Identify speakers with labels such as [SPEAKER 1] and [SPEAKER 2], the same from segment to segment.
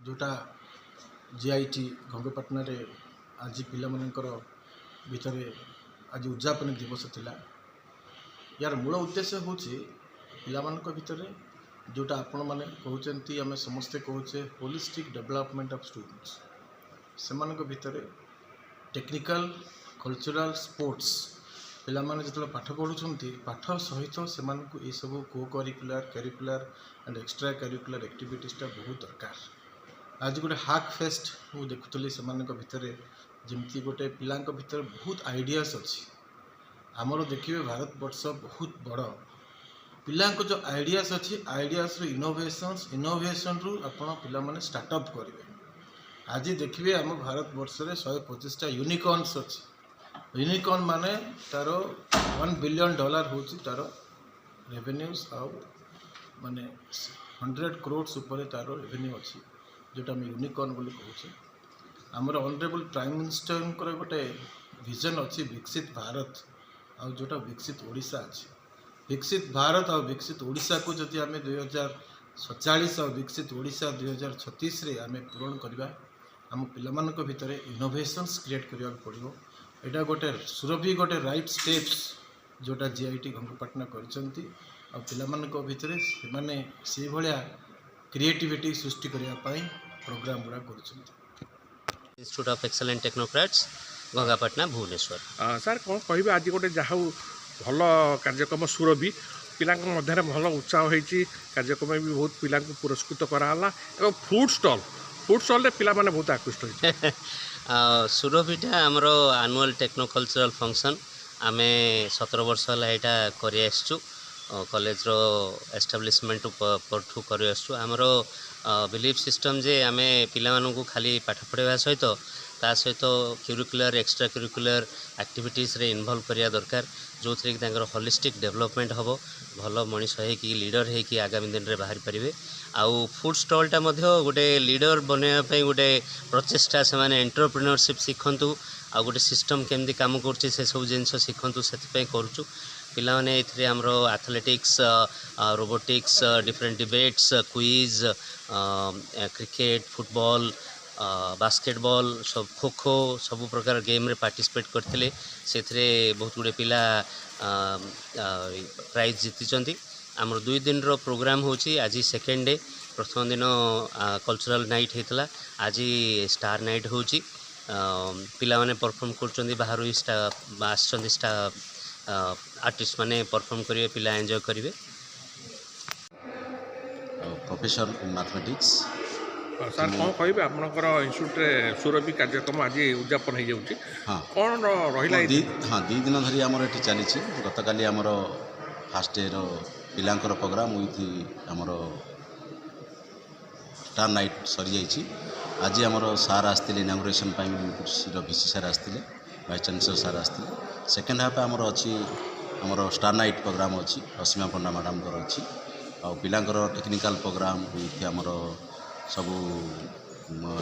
[SPEAKER 1] जोटा जीआईटी गंगपाटना रे आज पिला भितर आज उद्यापन दिवस थिला। यार मूल उद्देश्य हूँ पिला भितर जोटा आपण मैंने कहते आम समस्ते कहे होलिस्टिक डेवलपमेंट ऑफ स्टूडेंट्स से भितर टेक्निकल कल्चरल स्पोर्ट्स पिला जो पाठ पढ़ुं पाठ सहित से सब को curricular curricular and extra curricular activities बहुत दरकार। आज गोटे हाक फेस्ट मु देखुली से भितर जमती गोटे पिला भितर बहुत आइडियाज अच्छी आमर देखिए भारत वर्ष बहुत बड़ पिला जो आइडियाज अच्छी आइडियाज इनोवेशन रु आपण पिला स्टार्टअप करेंगे। आज देखिए आम भारत वर्ष में 125टा यूनिकॉर्न्स अच्छी यूनिकॉर्न माने तार $1 बिलियन हूँ तार रेवेन्यूज माने 100 करोड़ ऊपर तार रेवेन्यू अच्छी जोटा आम यूनिकॉर्न बोली कहूँ। आमर ऑनरेबल प्राइम मिनिस्टर गोटे विजन अच्छी विकसित भारत और जोटा विकसित ओडिशा अच्छी विकसित भारत और विकसित ओडिशा को जदि आम 2047 और विकसित ओडिशा 2036 रे आम पूरण करवा आम पिला भितर इनोवेशंस क्रिएट करने पड़ो। यहाँ गोटे सुरभि गोटे राइट स्टेप्स जोटा जीआईटी गंगपाटना करछंती और पिला भितर से भाया क्रिएटिविटी सृष्टि करने प्रोग्राम गुड़ा कर
[SPEAKER 2] institute of excellent technocrats Gangapatna Bhubaneswar.
[SPEAKER 3] Sir कौन कह आज गोटे जहाँ भल कार्यक्रम सुरभि पिला मध्य भल उत्साह होती कार्यक्रम भी बहुत पिला पुरस्कृत कराला और फूड स्टॉल रे पिला माने बहुत आकृष्ट होती।
[SPEAKER 2] सुरभिटा आमर एनुअल टेक्नो कल्चरल फंक्शन आम 17 वर्ष है यहाँ कर कॉलेज रो एस्टाब्लिशमेंट पठू कर आमर बिलीफ सिस्टम जे आम पिला मानू खाली पाठ पढ़ावा सहित ता सहित क्यूरिकुलर एक्स्ट्रा क्यूरिकुलर एक्टिविटीज रे इन्वॉल्व करिया दरकार जो थी होलिस्टिक डेवलपमेंट हम भल मनीष होकि लीडर होकि आगामी दिन में बाहर पारे। आउ फूड स्टॉलटा गोटे लीडर बनवाई गोटे प्रचेषा से एंटरप्रेन्योरशिप शिखु आ गोटे सिस्टम केमती काम कर सब जिन शिखु से करुँ पिला माने एथिरे हमरो athletics robotics different debates quiz cricket football basketball सब खो खो सब प्रकार गेम रे पार्टिसिपेट करथिले से बहुत गुड़े पिला प्राइज जीति आमर 2 दिन रो प्रोग्राम होची। आज सेकेंड डे प्रथम दिन कल्चरल नाइट होता आज स्टार नाइट होची पिला माने परफॉर्म कर बाहर आर्टिस्ट माने परफॉर्म करिवे पिला एंजॉय करिवे।
[SPEAKER 4] प्रोफेसर इन मैथमेटिक्स
[SPEAKER 3] सर कौन कहे आपनकर इंस्टीट्यूट रे सुरभि कार्यक्रम आज उद्यापन हो जाउची कौन रहिला
[SPEAKER 4] हाँ 2 दिन धरी आमर एठी चली गत काली आमर फास्ट डे रो पिलांकर प्रोग्राम विथ आमर स्टार नाइट सरी जाइए। आज आमर सार आसते इनागुरेसन भिसी सार आसते वाइस चांसलर सार आसते सेकेंड हाफ आमर अच्छी आमर स्टार नाइट प्रोग्राम अच्छी असीमा पंडा मैडम अच्छी आ पिलांकर टेक्निकल प्रोग्राम विथ आमर सब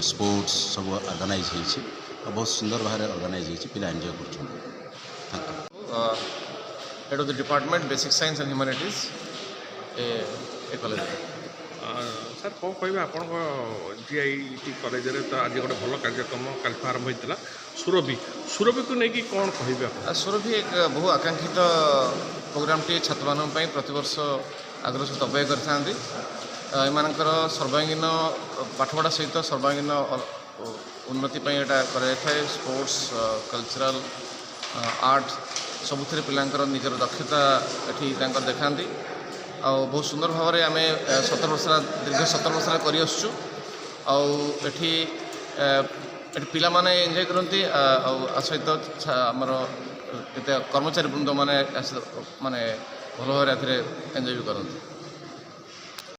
[SPEAKER 4] स्पोर्ट्स सब ऑर्गेनाइज होती बहुत सुंदर भाव ऑर्गेनाइज होती पिला एंजॉय कर।
[SPEAKER 5] Head of the department basic science and humanities A college.
[SPEAKER 3] Sir कौन कहे आप जीआईटी कॉलेज रे तो आज गोटे भल कार्यक्रम कल आरंभ होता सुरभि को लेकिन कौन कह
[SPEAKER 5] सुरभि एक बहु आकांक्षित प्रोग्राम टी छात्र मान प्रतिवर्ष आग्रह सहित अव्यय कर सर्वांगीन पाठपढ़ा सहित सर्वांगीन उन्नति यहाँ कर स्पोर्ट्स कल्चरल आर्ट सबुथ पिलांकर निजर दक्षता ये देखा आ बहुत सुंदर भाव में आम 17 वर्ष दीर्घ 17 वर्ष कर पिला माने एंजॉय करती सहित आमर कर्मचारी वृंद माने भल भाव एंजॉय भी करती।